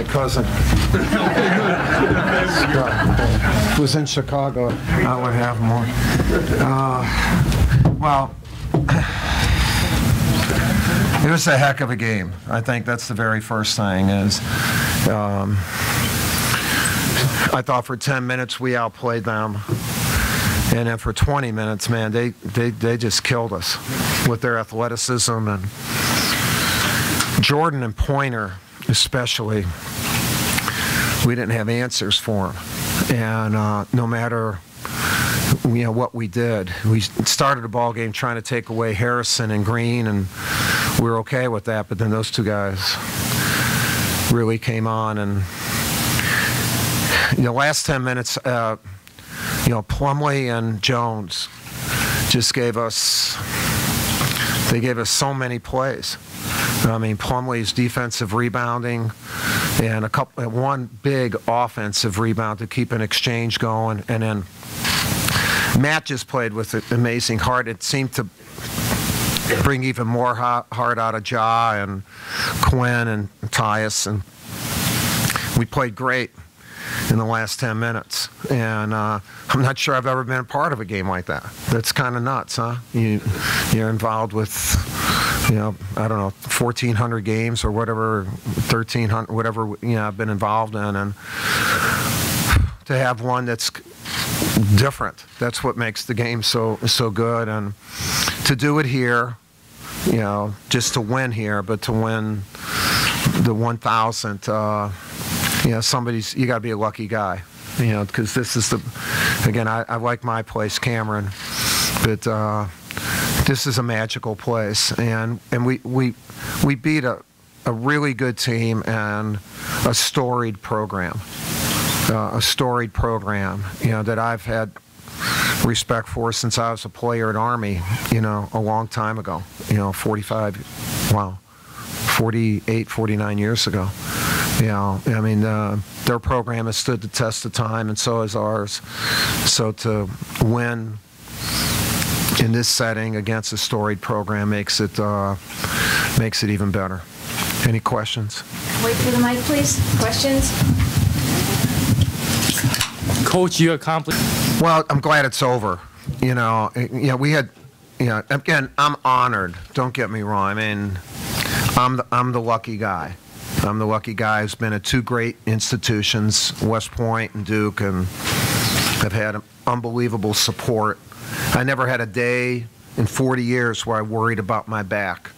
cousin. Was in Chicago. I would have more. Well, it was a heck of a game. I think that's the very first thing is I thought for 10 minutes we outplayed them. And then for 20 minutes, man, they just killed us with their athleticism. And Jordan and Pointer especially, we didn't have answers for them. And no matter what we did, we started a ball game trying to take away Harrison and Green, and we were okay with that. But then those two guys really came on, and last 10 minutes, Plumlee and Jones just gave us so many plays. I mean, Plumlee's defensive rebounding and one big offensive rebound to keep an exchange going, and then Matt just played with an amazing heart. It seemed to bring even more heart out of Ja and Quinn and Tyus, and we played great in the last 10 minutes. And I'm not sure I've ever been a part of a game like that. That's kind of nuts, huh? You're involved with, I don't know, 1,400 games or whatever, 1,300, whatever, I've been involved in. And to have one that's different, that's what makes the game so good. And to do it here, just to win here, but to win the 1,000th, you got to be a lucky guy, because this is again, I like my place, Cameron, but this is a magical place, and we beat a really good team and a storied program, that I've had respect for since I was a player at Army, a long time ago, 48, 49 years ago. I mean, their program has stood the test of time, and so has ours. So to win in this setting against a storied program makes it even better. Any questions? Wait for the mic, please. Questions? Coach, you accomplished. Well, I'm glad it's over. We had, again, I'm honored. Don't get me wrong. I mean, I'm the lucky guy. I'm the lucky guy who's been at two great institutions, West Point and Duke, and I've had unbelievable support. I never had a day in 40 years where I worried about my back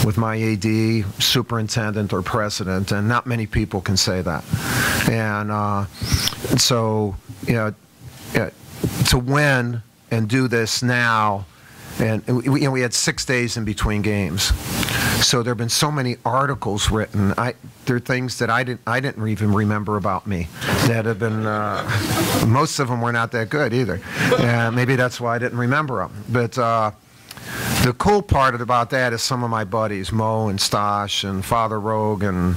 with my AD, superintendent, or president, and not many people can say that. And so, to win and do this now, and we had 6 days in between games. So there have been so many articles written. There are things that I didn't even remember about me that have been. Most of them were not that good either. Maybe that's why I didn't remember them. But the cool part about that is some of my buddies, Mo and Stosh and Father Rogue and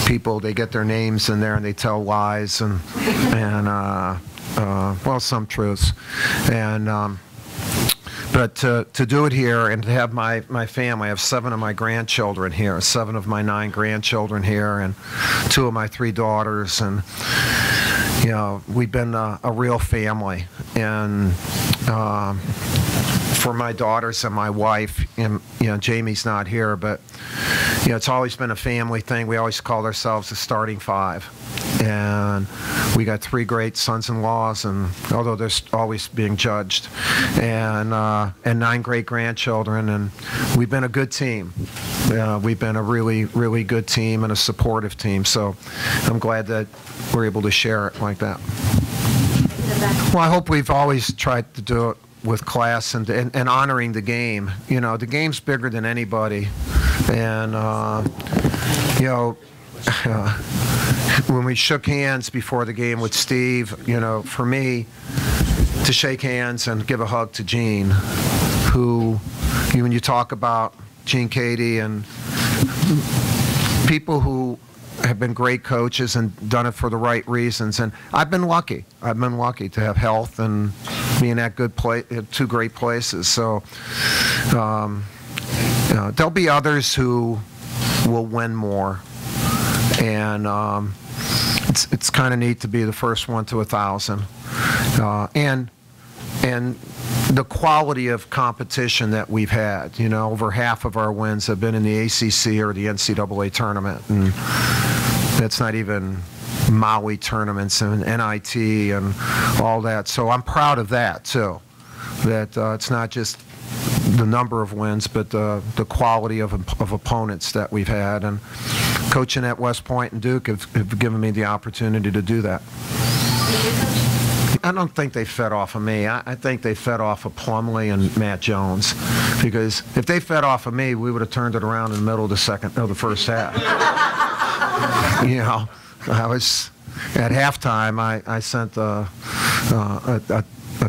people. They get their names in there and they tell lies and well, some truths. And but to do it here and to have my family, I have 7 of my grandchildren here, 7 of my 9 grandchildren here, and 2 of my 3 daughters, and we've been a real family. And for my daughters and my wife, and Jamie's not here, but it's always been a family thing. We always called ourselves the starting 5. And we got 3 great sons-in-laws, and although they're always being judged, and 9 great grandchildren, and we've been a good team. We've been a really, really good team and a supportive team. So I'm glad that we're able to share it like that. Well, I hope we've always tried to do it with class and honoring the game. The game's bigger than anybody, and when we shook hands before the game with Steve, for me, to shake hands and give a hug to Gene, who, when you talk about Gene Cady and people who have been great coaches and done it for the right reasons, and I've been lucky. I've been lucky to have health and be in that good place, 2 great places. So there'll be others who will win more. And it's kind of neat to be the first one to 1,000. And the quality of competition that we've had, you know, over half of our wins have been in the ACC or the NCAA tournament, and that's not even Maui tournaments and NIT and all that. So I'm proud of that too, that it's not just the number of wins, but the quality of opponents that we've had. And coaching at West Point and Duke have given me the opportunity to do that. I don't think they fed off of me. I think they fed off of Plumlee and Matt Jones, because if they fed off of me, we would have turned it around in the middle of the first half. You know, I was at halftime. I sent a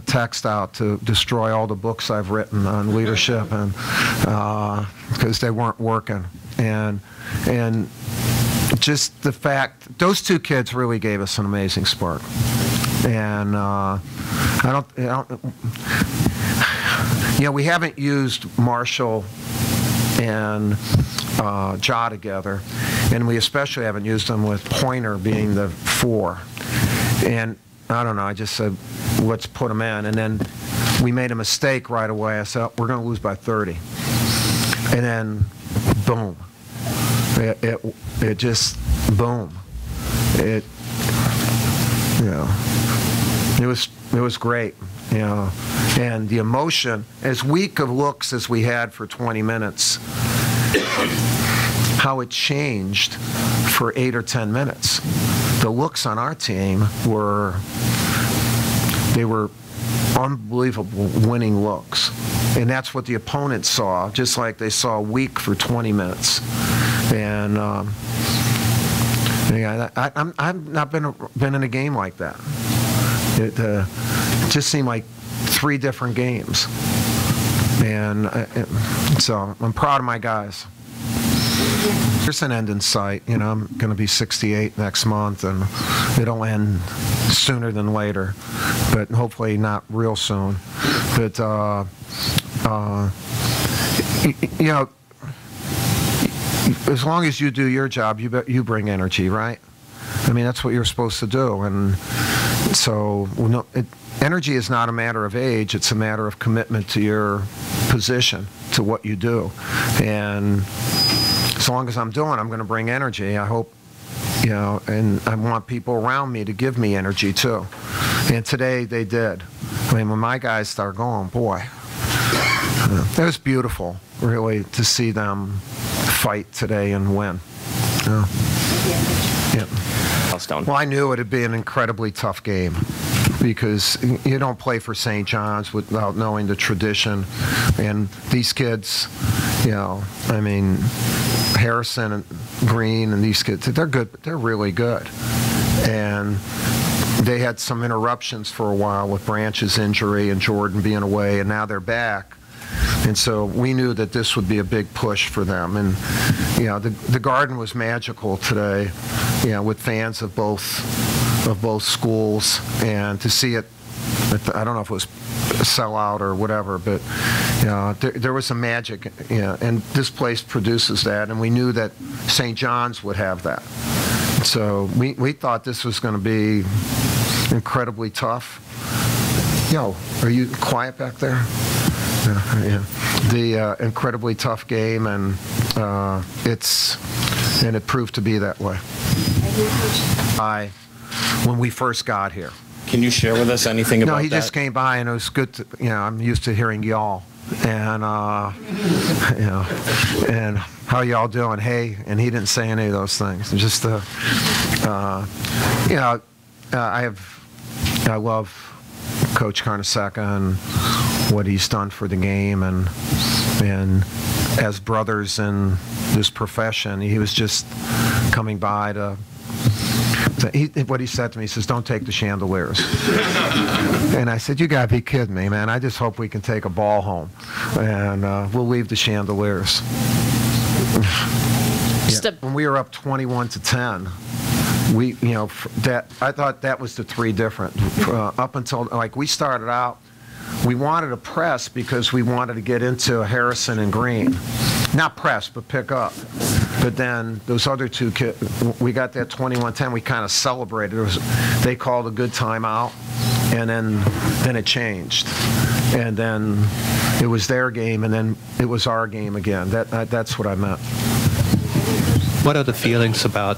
text out to destroy all the books I've written on leadership, and because they weren't working, and just the fact those two kids really gave us an amazing spark. And we haven't used Marshall and Ja together, and we especially haven't used them with Pointer being the 4. And I don't know, I just said, let's put them in. And then we made a mistake right away. I said, oh, we're going to lose by 30. And then, boom. It just, boom. It was great, you know, and the emotion, as weak of looks as we had for 20 minutes, how it changed for 8 or 10 minutes. The looks on our team were unbelievable winning looks, and that's what the opponents saw, just like they saw weak for 20 minutes. And I've not been in a game like that. It just seemed like 3 different games, and so I'm proud of my guys. There's an end in sight. You know, I'm going to be 68 next month, and it'll end sooner than later, but hopefully not real soon. But you know, as long as you do your job, you bring energy, right? I mean, that's what you're supposed to do. And so energy is not a matter of age, it's a matter of commitment to your position, to what you do. And as long as I'm going to bring energy. I hope, you know, and I want people around me to give me energy too. And today they did. I mean, when my guys start going, boy, it was beautiful, really, to see them fight today and win. Yeah. Milestone. Well, I knew it would be an incredibly tough game, because you don't play for St. John's without knowing the tradition. And these kids, you know, I mean, Harrison and Green and these kids, they're good, but they're really good. And they had some interruptions for a while with Branch's injury and Jordan being away, and now they're back. And so we knew that this would be a big push for them. And, you know, the Garden was magical today, you know, with fans of both schools, and to see it, I don't know if it was a sellout or whatever, but, you know, there was some magic, you know, and this place produces that, and we knew that St. John's would have that. So we thought this was going to be incredibly tough. Yo, are you quiet back there? Yeah. The incredibly tough game, and it proved to be that way. When we first got here. Can you share with us anything about that? No, he just came by, and it was good to, you know, I'm used to hearing y'all, and you know, and how y'all doing? Hey, and he didn't say any of those things. Just you know, I love Coach Krzyzewski and what he's done for the game, and as brothers in this profession, he was just coming by to what he said to me, he says, don't take the chandeliers. And I said, you gotta be kidding me, man. I just hope we can take a ball home, and we'll leave the chandeliers. Yeah. When we were up 21-10, you know, I thought that was the 3 different. Up until, like, we started out, we wanted to press because we wanted to get into Harrison and Green. Not press, but pick up. But then those other two kids, we got that 21-10, we kind of celebrated. They called a good timeout, and then it changed. And then it was their game, and then it was our game again. That's what I meant. What are the feelings about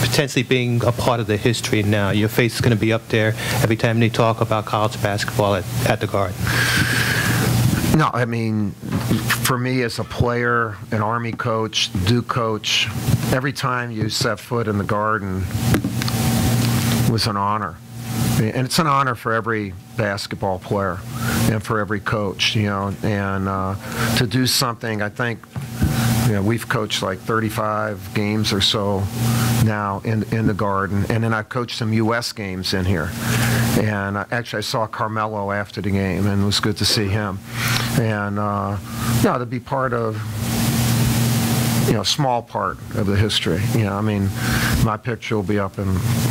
potentially being a part of the history now? Your face is going to be up there every time they talk about college basketball at the Garden. No, I mean, for me as a player, an Army coach, Duke coach, every time you set foot in the Garden was an honor. And it's an honor for every basketball player and for every coach, you know, and to do something, I think, you know, we've coached like 35 games or so now in the Garden, and then I've coached some U.S. games in here. And actually, I saw Carmelo after the game, and it was good to see him. And you know, to be part of, you know, a small part of the history. You know, I mean, my picture will be up in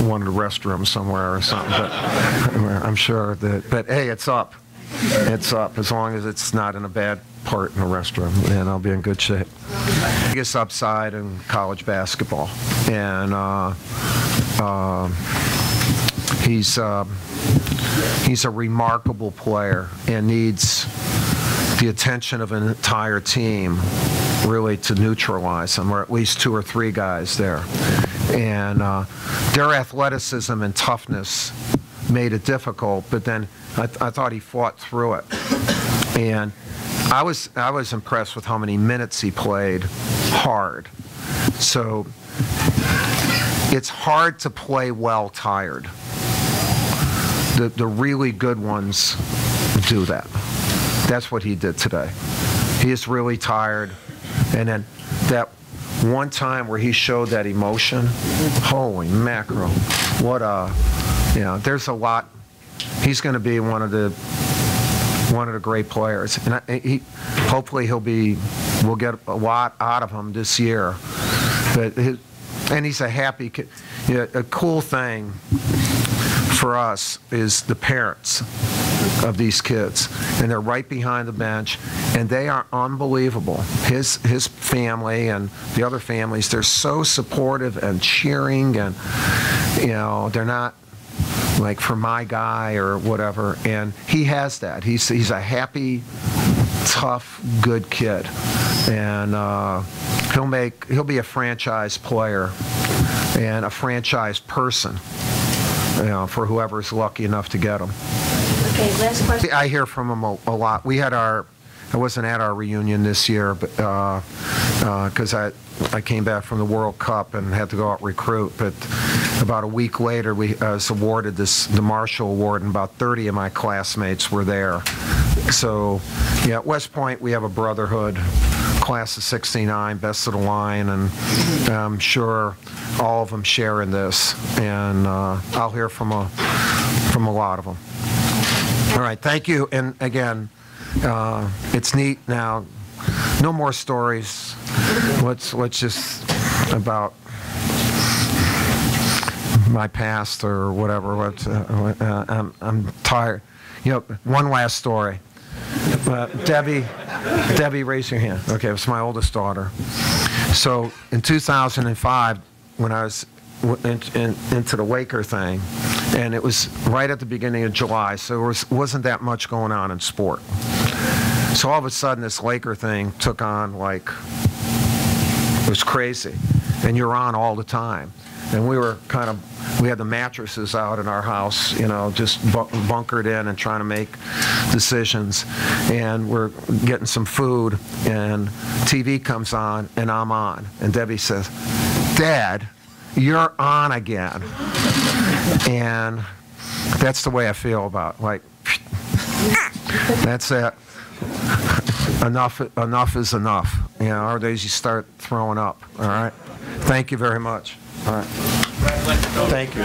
one of the restrooms somewhere or something. But I'm sure that. But hey, it's up. It's up as long as it's not in a bad part in the restroom, and I'll be in good shape. Biggest upside in college basketball, and he's a remarkable player and needs the attention of an entire team really to neutralize him, or at least 2 or 3 guys there. And their athleticism and toughness made it difficult, but then I thought he fought through it. And I was impressed with how many minutes he played hard. So it's hard to play well tired. The really good ones do that. That's what he did today. He is really tired. And then that one time where he showed that emotion, holy mackerel, what a, you know, there's a lot. He's going to be one of the great players, and hopefully we'll get a lot out of him this year. But and he's a happy kid. You know, a cool thing for us is the parents of these kids, and they're right behind the bench, and they are unbelievable. His family and the other families, they're so supportive and cheering, and you know, they're not like for my guy or whatever, and he has that. He's a happy, tough, good kid, and he'll be a franchise player and a franchise person, you know, for whoever's lucky enough to get him. Okay, last question. I hear from him a lot. I wasn't at our reunion this year, but because I came back from the World Cup and had to go out recruit. But about a week later, I was awarded the Marshall Award, and about 30 of my classmates were there. So, yeah, at West Point we have a brotherhood, class of '69, best of the line, and I'm sure all of them share in this. And I'll hear from a lot of them. All right, thank you. And again, it's neat now. No more stories. Let's just about my past or whatever. I'm tired. You know, one last story. Debbie, raise your hand. Okay, it's my oldest daughter. So in 2005, when I was into the Laker thing, and it was right at the beginning of July, so there wasn't that much going on in sport. So all of a sudden, this Laker thing took on like, it was crazy, and you're on all the time. And we had the mattresses out in our house, you know, just bunkered in and trying to make decisions. And we're getting some food, and TV comes on, and I'm on. And Debbie says, "Dad, you're on again." And that's the way I feel about it. Like, that's it. Enough is enough. You know, our days you start throwing up. All right. Thank you very much. All right. Thank you.